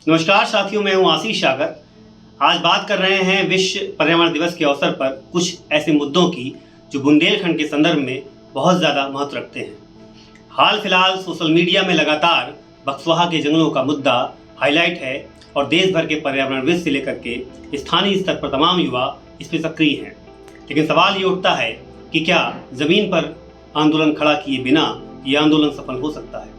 नमस्कार साथियों, मैं हूं आशीष सागर। आज बात कर रहे हैं विश्व पर्यावरण दिवस के अवसर पर कुछ ऐसे मुद्दों की जो बुंदेलखंड के संदर्भ में बहुत ज़्यादा महत्व रखते हैं। हाल फिलहाल सोशल मीडिया में लगातार बक्सवाहा के जंगलों का मुद्दा हाईलाइट है और देश भर के पर्यावरणविद से लेकर के स्थानीय स्तर पर तमाम युवा इस पर सक्रिय हैं। लेकिन सवाल ये उठता है कि क्या ज़मीन पर आंदोलन खड़ा किए बिना ये आंदोलन सफल हो सकता है।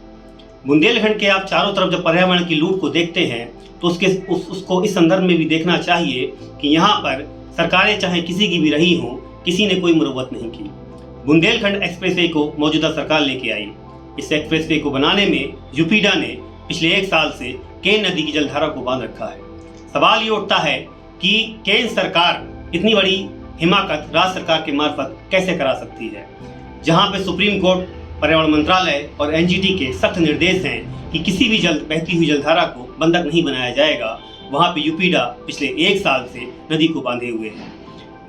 बुंदेलखंड के आप चारों तरफ जब पर्यावरण की लूट को देखते हैं तो उसको इस संदर्भ में भी देखना चाहिए कि यहाँ पर सरकारें चाहे किसी की भी रही हों, किसी ने कोई मुरव्वत नहीं की। बुंदेलखंड एक्सप्रेसवे को मौजूदा सरकार लेके आई। इस एक्सप्रेसवे को बनाने में यूपीडा ने पिछले 1 साल से केन नदी की जलधारा को बांध रखा है। सवाल ये उठता है कि केंद्र सरकार इतनी बड़ी हिमाकत राज्य सरकार के मार्फत कैसे करा सकती है, जहाँ पे सुप्रीम कोर्ट, पर्यावरण मंत्रालय और एनजीटी के सख्त निर्देश हैं कि किसी भी बहती हुई जलधारा को बंधक नहीं बनाया जाएगा। वहाँ पे यूपीडा पिछले 1 साल से नदी को बांधे हुए है।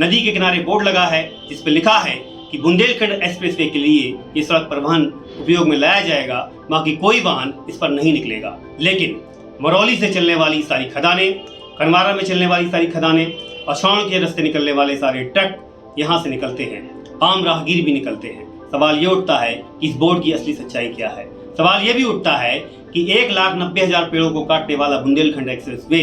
नदी के किनारे बोर्ड लगा है जिस पर लिखा है कि बुंदेलखंड एक्सप्रेसवे के लिए ये सड़क परिवहन उपयोग में लाया जाएगा, बाकी कोई वाहन इस पर नहीं निकलेगा। लेकिन मरौली से चलने वाली सारी खदानें, कनवारा में चलने वाली सारी खदानें और श्रवण के रास्ते निकलने वाले सारे ट्रक यहाँ से निकलते हैं, आम राहगीर भी निकलते हैं। सवाल ये उठता है कि इस बोर्ड की असली सच्चाई क्या है। सवाल ये भी उठता है कि 1,90,000 पेड़ों को काटने वाला बुंदेलखंड एक्सप्रेसवे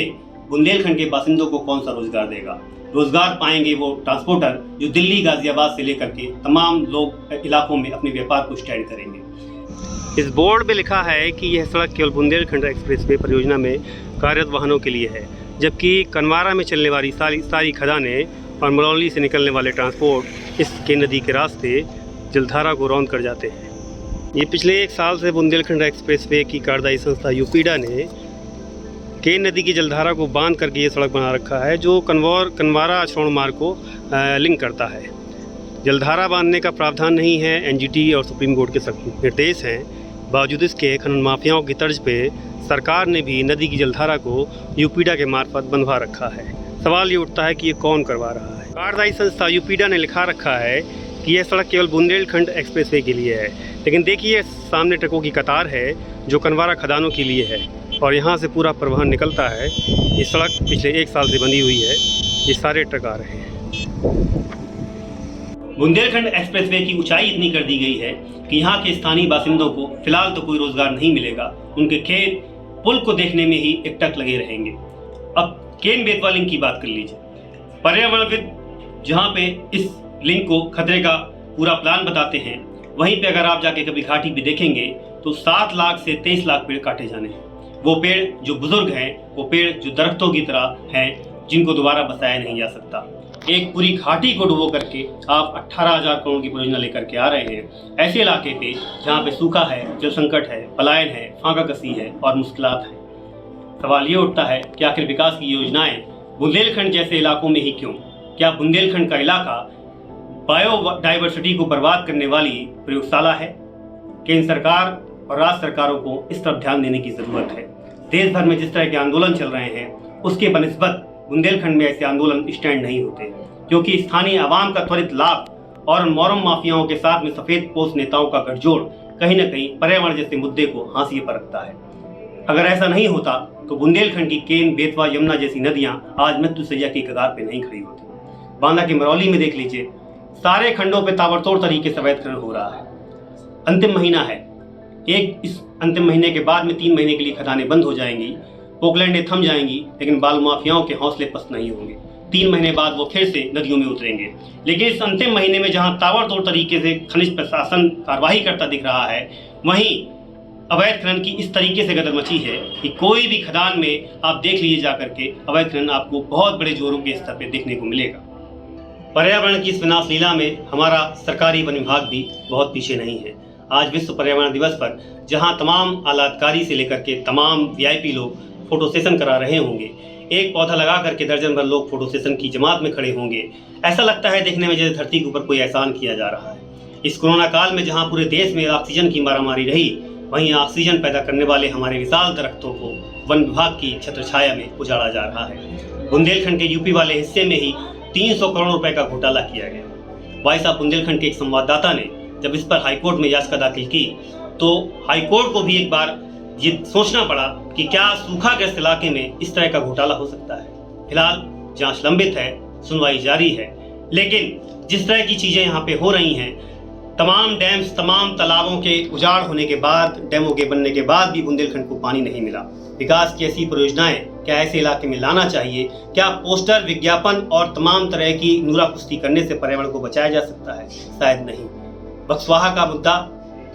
बुंदेलखंड के बासिंदों को कौन सा रोजगार देगा। रोजगार पाएंगे वो ट्रांसपोर्टर जो दिल्ली, गाजियाबाद से लेकर के तमाम लोग इलाकों में अपने व्यापार को स्टैंड करेंगे। इस बोर्ड में लिखा है कि यह सड़क केवल बुंदेलखंड एक्सप्रेसवे परियोजना में कार्यरत वाहनों के लिए है, जबकि कनवारा में चलने वाली सारी खदानें और मरौली से निकलने वाले ट्रांसपोर्ट इस केन नदी के रास्ते जलधारा को रौंद कर जाते हैं। ये पिछले 1 साल से बुंदेलखंड एक्सप्रेसवे की कार्यदायी संस्था यूपीडा ने केन नदी की जलधारा को बांध करके ये सड़क बना रखा है जो कनवारा श्रवण मार्ग को लिंक करता है। जलधारा बांधने का प्रावधान नहीं है, एनजीटी और सुप्रीम कोर्ट के सख्त निर्देश हैं। बावजूद इसके खनन माफियाओं की तर्ज पे सरकार ने भी नदी की जलधारा को यूपीडा के मार्फत बंधवा रखा है। सवाल ये उठता है कि ये कौन करवा रहा है। कार्यदायी संस्था यूपीडा ने लिखा रखा है कि यह सड़क केवल बुंदेलखंड एक्सप्रेसवे के लिए है, लेकिन देखिए सामने ट्रकों की कतार है जो कनवारा खदानों के लिए है और यहाँ से पूरा परिवहन निकलता है। ये सड़क पिछले 1 साल से बंधी हुई है, ये सारे ट्रक आ रहे हैं। बुंदेलखंड एक्सप्रेसवे की ऊंचाई इतनी कर दी गई है कि यहाँ के स्थानीय बासिंदों को फिलहाल तो कोई रोजगार नहीं मिलेगा। उनके खेत पुल को देखने में ही एकटक लगे रहेंगे। अब केन बेतवा लिंक की बात कर लीजिए। पर्यावरणविद जहाँ पे इस लिंक को खतरे का पूरा प्लान बताते हैं, वहीं पे अगर आप जाके कभी घाटी पे देखेंगे तो 7 लाख से 23 लाख पेड़ काटे जाने हैं। वो पेड़ जो बुजुर्ग हैं, वो पेड़ जो दरख्तों की तरह हैं, जिनको दोबारा बसाया नहीं जा सकता। एक पूरी घाटी को डुबो करके आप 18,000 करोड़ की परियोजना लेकर के आ रहे हैं ऐसे इलाके पे जहाँ पे सूखा है, जल संकट है, पलायन है, फांका कसी है और मुश्किलात है। सवाल ये उठता है कि आखिर विकास की योजनाएं बुंदेलखंड जैसे इलाकों में ही क्यों? क्या बुंदेलखंड का इलाका बायोडाइवर्सिटी को बर्बाद करने वाली प्रयोगशाला है? केंद्र सरकार और राज्य सरकारों को इस तरफ ध्यान देने की जरूरत है। देश भर में जिस तरह के आंदोलन चल रहे हैं उसके बनिस्बत बुंदेलखंड में ऐसे आंदोलन स्टैंड नहीं होते, क्योंकि स्थानीय आवाम का त्वरित लाभ और मोरम माफियाओं के साथ में सफेद पोस्ट नेताओं का गठजोड़ कहीं न कहीं पर्यावरण जैसे मुद्दे को हाशिए पर रखता है। अगर ऐसा नहीं होता तो बुंदेलखंड की केन, बेतवा, यमुना जैसी नदियां आज मृत्युशैया की कगार पे नहीं खड़ी होती। बांदा की मरौली में देख लीजिए, सारे खंडों पे ताबड़तोड़ तरीके से अवैध खनन हो रहा है। अंतिम महीना है, इस अंतिम महीने के बाद में 3 महीने के लिए खदानें बंद हो जाएंगी, पोकलैंडें थम जाएंगी, लेकिन बालू माफियाओं के हौसले पस्त नहीं होंगे। 3 महीने बाद वो फिर से नदियों में उतरेंगे। लेकिन इस अंतिम महीने में जहां ताबड़तोड़ तरीके से खनिज प्रशासन कार्रवाई करता दिख रहा है, वहीं अवैध खनन की इस तरीके से गदर मची है कि कोई भी खदान में आप देख लीजिए जाकर के अवैध खनन आपको बहुत बड़े जोरों के स्तर पर देखने को मिलेगा। पर्यावरण की इस विनाश लीला में हमारा सरकारी वन विभाग भी बहुत पीछे नहीं है। आज विश्व पर्यावरण दिवस पर जहां तमाम आलाधिकारी से लेकर के तमाम वीआईपी लोग फोटो सेशन करा रहे होंगे, एक पौधा लगा करके दर्जन भर लोग फोटो सेशन की जमात में खड़े होंगे, ऐसा लगता है देखने में जैसे धरती के ऊपर कोई एहसान किया जा रहा है। इस कोरोना काल में जहाँ पूरे देश में ऑक्सीजन की मारामारी रही, वहीं ऑक्सीजन पैदा करने वाले हमारे विशाल दरख्तों को वन विभाग की छत्रछाया में उजाड़ा जा रहा है। बुंदेलखंड के यूपी वाले हिस्से में ही 300 करोड़ रुपए का घोटाला किया गया। भाई साहब, बुंदेलखंड के एक संवाददाता ने जब इस पर हाईकोर्ट में याचिका दाखिल की तो हाईकोर्ट को भी एक बार ये सोचना पड़ा कि क्या सूखाग्रस्त इलाके में इस तरह का घोटाला हो सकता है। फिलहाल जांच लंबित है, सुनवाई जारी है, लेकिन जिस तरह की चीजें यहाँ पे हो रही हैं, तमाम डैम्स, तमाम तालाबों के उजाड़ होने के बाद, डैमों के बनने के बाद भी बुंदेलखंड को पानी नहीं मिला। विकास की ऐसी परियोजनाएं क्या ऐसे इलाके में लाना चाहिए? क्या पोस्टर, विज्ञापन और तमाम तरह की नूरा कुश्ती करने से पर्यावरण को बचाया जा सकता है? शायद नहीं। बक्सवाहा का मुद्दा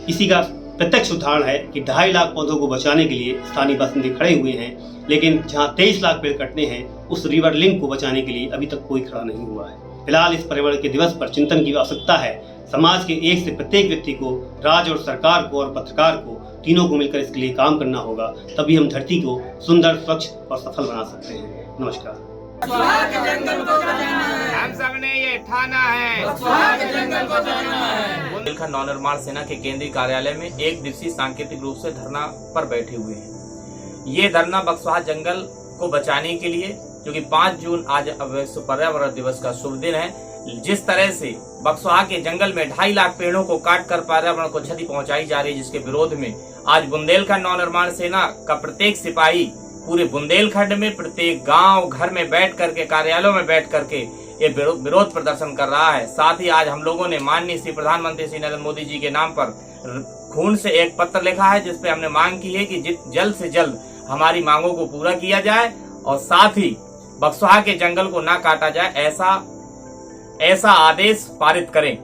इसी का प्रत्यक्ष उदाहरण है कि 2.5 लाख पौधों को बचाने के लिए स्थानीय बासिंदे खड़े हुए हैं, लेकिन जहां 23 लाख पेड़ कटने हैं, उस रिवर लिंक को बचाने के लिए अभी तक कोई खड़ा नहीं हुआ है। फिलहाल इस पर्यावरण के दिवस पर चिंतन की आवश्यकता है। समाज के एक से प्रत्येक व्यक्ति को, राज्य और सरकार को और पत्रकार को, तीनों को मिलकर इसके लिए काम करना होगा। तभी हम धरती को सुंदर, स्वच्छ और सफल बना सकते हैं। नमस्कार। हम सबने ये ठाना है, बुंदेलखंड नव निर्माण सेना के केंद्रीय कार्यालय में 1 दिवसीय सांकेतिक रूप से धरना पर बैठे हुए हैं। ये धरना बक्सवाहा जंगल को बचाने के लिए, क्योंकि 5 जून आज विश्व पर्यावरण दिवस का शुभ दिन है। जिस तरह से बक्सवाहा के जंगल में 2.5 लाख पेड़ों को काटकर पर्यावरण को क्षति पहुंचाई जा रही है, जिसके विरोध में आज बुंदेलखंड नव निर्माण सेना का प्रत्येक सिपाही पूरे बुंदेलखंड में प्रत्येक गांव, घर में बैठ करके, कार्यालयों में बैठ करके ये विरोध प्रदर्शन कर रहा है। साथ ही आज हम लोगों ने माननीय श्री प्रधानमंत्री श्री नरेंद्र मोदी जी के नाम पर खून से एक पत्र लिखा है, जिसपे हमने मांग की है कि जल्द से जल्द हमारी मांगों को पूरा किया जाए और साथ ही बक्सवाहा के जंगल को ना काटा जाए, ऐसा आदेश पारित करें।